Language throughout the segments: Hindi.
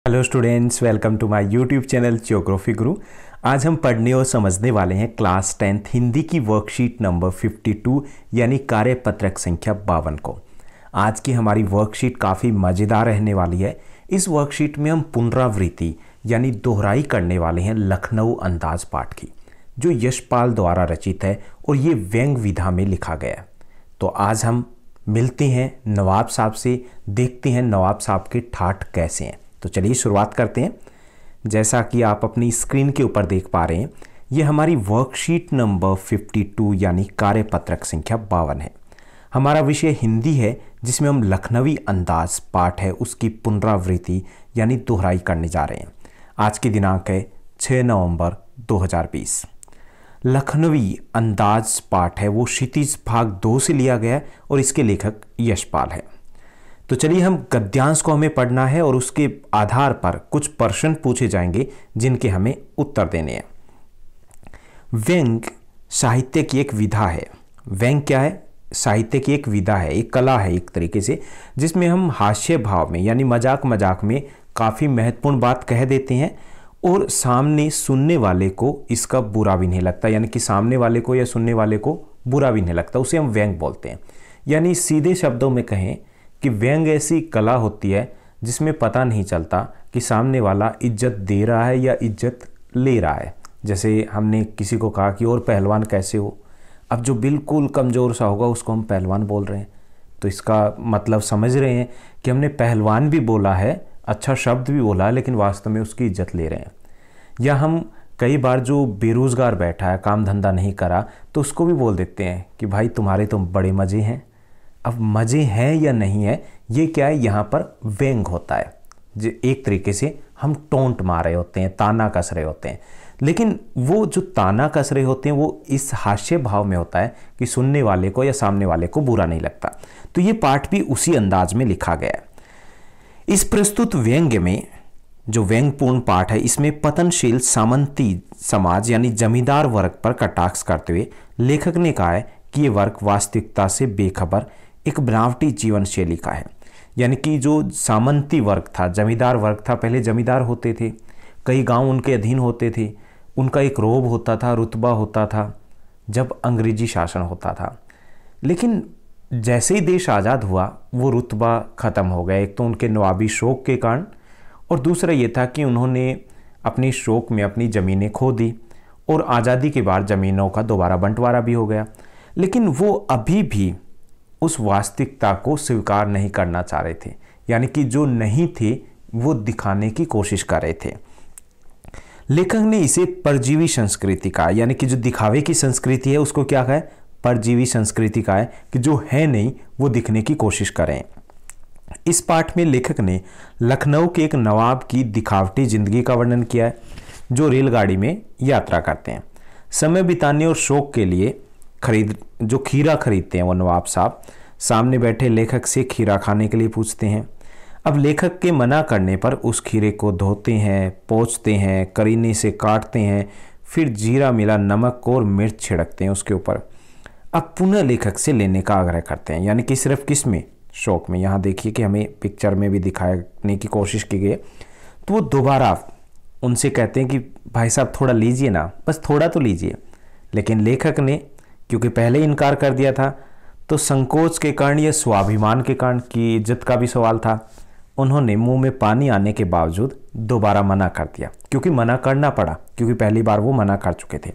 Hello students, welcome to my YouTube channel geography guru. आज हम पढ़ने और समझने वाले हैं क्लास 10th हिंदी की वर्कशीट नंबर 52 यानी कार्यपत्रक संख्या 52 को। आज की हमारी वर्कशीट काफ़ी मज़ेदार रहने वाली है। इस वर्कशीट में हम पुनरावृत्ति यानी दोहराई करने वाले हैं लखनऊ अंदाज पाठ की, जो यशपाल द्वारा रचित है और ये व्यंग विधा में लिखा गया है। तो आज हम मिलते हैं नवाब साहब से, देखते हैं नवाब साहब के ठाठ कैसे हैं। तो चलिए शुरुआत करते हैं। जैसा कि आप अपनी स्क्रीन के ऊपर देख पा रहे हैं, ये हमारी वर्कशीट नंबर 52 यानी कार्यपत्रक संख्या 52 है। हमारा विषय हिंदी है, जिसमें हम लखनवी अंदाज पाठ है उसकी पुनरावृत्ति यानी दोहराई करने जा रहे हैं। आज की दिनांक है 6 नवंबर 2020। लखनवी अंदाज पाठ है वो क्षितिज भाग 2 से लिया गया है और इसके लेखक यशपाल है। तो चलिए हम गद्यांश को हमें पढ़ना है और उसके आधार पर कुछ प्रश्न पूछे जाएंगे जिनके हमें उत्तर देने हैं। व्यंग साहित्य की एक विधा है। व्यंग क्या है? साहित्य की एक विधा है, एक कला है एक तरीके से, जिसमें हम हास्य भाव में यानी मजाक मजाक में काफ़ी महत्वपूर्ण बात कह देते हैं और सामने सुनने वाले को इसका बुरा भी नहीं लगता, यानी कि सामने वाले को या सुनने वाले को बुरा भी नहीं लगता, उसे हम व्यंग बोलते हैं। यानी सीधे शब्दों में कहें कि व्यंग ऐसी कला होती है जिसमें पता नहीं चलता कि सामने वाला इज्जत दे रहा है या इज्जत ले रहा है। जैसे हमने किसी को कहा कि और पहलवान कैसे हो, अब जो बिल्कुल कमज़ोर सा होगा उसको हम पहलवान बोल रहे हैं, तो इसका मतलब समझ रहे हैं कि हमने पहलवान भी बोला है, अच्छा शब्द भी बोला है, लेकिन वास्तव में उसकी इज्जत ले रहे हैं। या हम कई बार जो बेरोज़गार बैठा है, काम धंधा नहीं करा, तो उसको भी बोल देते हैं कि भाई तुम्हारे तो बड़े मज़े हैं। अब मज़े हैं या नहीं है, ये क्या है, यहाँ पर व्यंग होता है। जो एक तरीके से हम टोंट मार रहे होते हैं, ताना कस रहे होते हैं, लेकिन वो जो ताना कस रहे होते हैं वो इस हास्य भाव में होता है कि सुनने वाले को या सामने वाले को बुरा नहीं लगता। तो ये पाठ भी उसी अंदाज में लिखा गया है। इस प्रस्तुत व्यंग्य में जो व्यंग्यपूर्ण पाठ है, इसमें पतनशील सामंती समाज यानी जमींदार वर्ग पर कटाक्ष करते हुए लेखक ने कहा है कि ये वर्ग वास्तविकता से बेखबर एक बनावटी जीवन शैली का है। यानी कि जो सामंती वर्ग था, जमींदार वर्ग था, पहले जमींदार होते थे, कई गांव उनके अधीन होते थे, उनका एक रोब होता था, रुतबा होता था जब अंग्रेजी शासन होता था। लेकिन जैसे ही देश आज़ाद हुआ वो रुतबा ख़त्म हो गया। एक तो उनके नवाबी शौक के कारण, और दूसरा ये था कि उन्होंने अपनी शौक में अपनी ज़मीनें खो दी और आज़ादी के बाद ज़मीनों का दोबारा बंटवारा भी हो गया। लेकिन वो अभी भी उस वास्तविकता को स्वीकार नहीं करना चाह रहे थे, यानी कि जो नहीं थे वो दिखाने की कोशिश कर रहे थे। लेखक ने इसे परजीवी संस्कृति कहा, यानी कि जो दिखावे की संस्कृति है उसको क्या कहा है, परजीवी संस्कृति कहा है, कि जो है नहीं वो दिखने की कोशिश करें। इस पाठ में लेखक ने लखनऊ के एक नवाब की दिखावटी जिंदगी का वर्णन किया है, जो रेलगाड़ी में यात्रा करते हैं। समय बिताने और शौक के लिए जो खीरा खरीदते हैं वो नवाब साहब सामने बैठे लेखक से खीरा खाने के लिए पूछते हैं। अब लेखक के मना करने पर उस खीरे को धोते हैं, पोंछते हैं, करीने से काटते हैं, फिर जीरा मिला नमक और मिर्च छिड़कते हैं उसके ऊपर। अब पुनः लेखक से लेने का आग्रह करते हैं, यानी कि सिर्फ किस में, शौक में। यहाँ देखिए कि हमें पिक्चर में भी दिखाने की कोशिश की गई है। तो वो दोबारा उनसे कहते हैं कि भाई साहब थोड़ा लीजिए ना, बस थोड़ा तो लीजिए। लेकिन लेखक ने क्योंकि पहले ही इनकार कर दिया था, तो संकोच के कारण या स्वाभिमान के कारण, की इज्जत का भी सवाल था, उन्होंने मुंह में पानी आने के बावजूद दोबारा मना कर दिया, क्योंकि मना करना पड़ा, क्योंकि पहली बार वो मना कर चुके थे।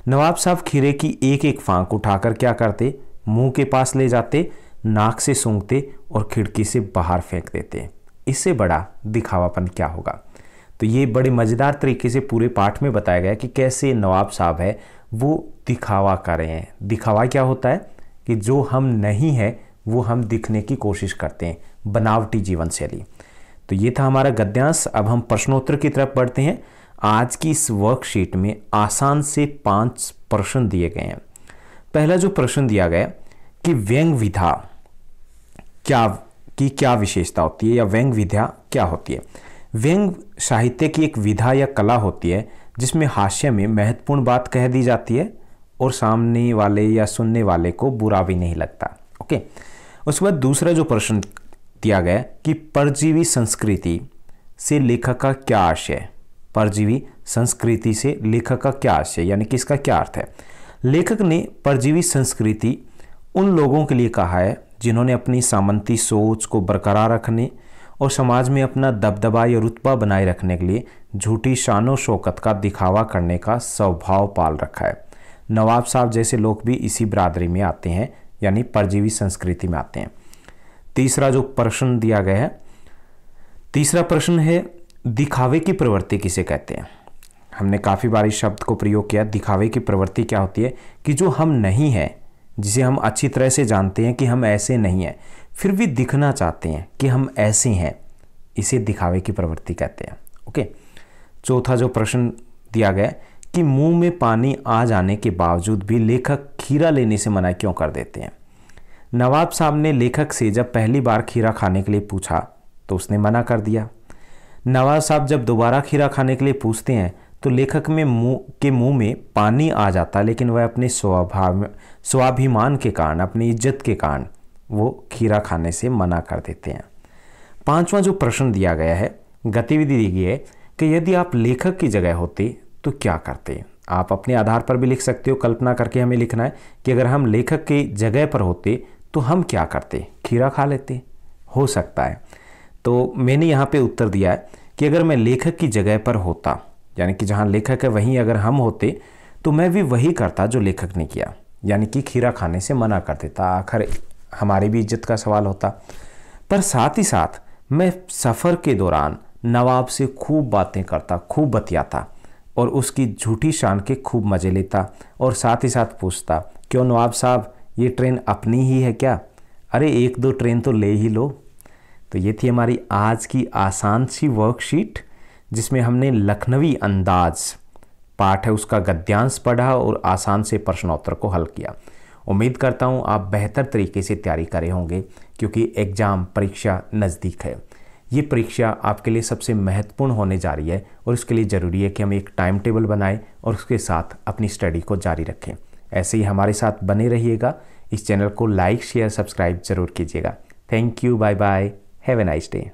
नवाब साहब खीरे की एक एक फांक उठाकर क्या करते, मुंह के पास ले जाते, नाक से सूंघते और खिड़की से बाहर फेंक देते। इससे बड़ा दिखावापन क्या होगा। तो ये बड़े मज़ेदार तरीके से पूरे पाठ में बताया गया कि कैसे नवाब साहब है वो दिखावा कर रहे हैं। दिखावा क्या होता है कि जो हम नहीं है वो हम दिखने की कोशिश करते हैं, बनावटी जीवन शैली। तो ये था हमारा गद्यांश। अब हम प्रश्नोत्तर की तरफ बढ़ते हैं। आज की इस वर्कशीट में आसान से 5 प्रश्न दिए गए हैं। पहला जो प्रश्न दिया गया कि व्यंग विधा क्या विशेषता होती है, या व्यंग विधा क्या होती है। व्यंग साहित्य की एक विधा या कला होती है जिसमें हास्य में महत्वपूर्ण बात कह दी जाती है और सामने वाले या सुनने वाले को बुरा भी नहीं लगता। ओके, उसके बाद दूसरा जो प्रश्न दिया गया कि परजीवी संस्कृति से लेखक का क्या आशय है? परजीवी संस्कृति से लेखक का क्या आशय, यानी कि इसका क्या अर्थ है? लेखक ने परजीवी संस्कृति उन लोगों के लिए कहा है जिन्होंने अपनी सामंती सोच को बरकरार रखने और समाज में अपना दबदबा या रुतबा बनाए रखने के लिए झूठी शानो शौकत का दिखावा करने का स्वभाव पाल रखा है। नवाब साहब जैसे लोग भी इसी बरादरी में आते हैं, यानी परजीवी संस्कृति में आते हैं। तीसरा जो प्रश्न दिया गया है, तीसरा प्रश्न है दिखावे की प्रवृत्ति किसे कहते हैं? हमने काफ़ी बार इस शब्द को प्रयोग किया। दिखावे की प्रवृत्ति क्या होती है कि जो हम नहीं हैं, जिसे हम अच्छी तरह से जानते हैं कि हम ऐसे नहीं हैं, फिर भी दिखना चाहते हैं कि हम ऐसे हैं, इसे दिखावे की प्रवृत्ति कहते हैं। ओके। चौथा जो प्रश्न दिया गया कि मुंह में पानी आ जाने के बावजूद भी लेखक खीरा लेने से मना क्यों कर देते हैं? नवाब साहब ने लेखक से जब पहली बार खीरा खाने के लिए पूछा तो उसने मना कर दिया। नवाब साहब जब दोबारा खीरा खाने के लिए पूछते हैं तो लेखक में मुंह में पानी आ जाता, लेकिन वह अपने स्वाभिमान के कारण, अपनी इज्जत के कारण वो खीरा खाने से मना कर देते हैं। पांचवा जो प्रश्न दिया गया है, गतिविधि दी गई है कि यदि आप लेखक की जगह होते तो क्या करते? आप अपने आधार पर भी लिख सकते हो, कल्पना करके हमें लिखना है कि अगर हम लेखक की जगह पर होते तो हम क्या करते? खीरा खा लेते, हो सकता है। तो मैंने यहाँ पे उत्तर दिया है कि अगर मैं लेखक की जगह पर होता, यानी कि जहाँ लेखक है वहीं अगर हम होते तो मैं भी वही करता जो लेखक ने किया, यानी कि खीरा खाने से मना कर देता। आखिर हमारी भी इज्जत का सवाल होता। पर साथ ही साथ मैं सफ़र के दौरान नवाब से खूब बातें करता, खूब बतियाता और उसकी झूठी शान के खूब मज़े लेता और साथ ही साथ पूछता, क्यों नवाब साहब ये ट्रेन अपनी ही है क्या? अरे एक दो ट्रेन तो ले ही लो। तो ये थी हमारी आज की आसान सी वर्कशीट, जिसमें हमने लखनवी अंदाज पाठ है उसका गद्यांश पढ़ा और आसान से प्रश्नोत्तर को हल किया। उम्मीद करता हूँ आप बेहतर तरीके से तैयारी करे होंगे, क्योंकि एग्ज़ाम परीक्षा नज़दीक है। ये परीक्षा आपके लिए सबसे महत्वपूर्ण होने जा रही है और इसके लिए ज़रूरी है कि हम एक टाइम टेबल बनाएं और उसके साथ अपनी स्टडी को जारी रखें। ऐसे ही हमारे साथ बने रहिएगा। इस चैनल को लाइक शेयर सब्सक्राइब ज़रूर कीजिएगा। Thank you, bye bye, have a nice day.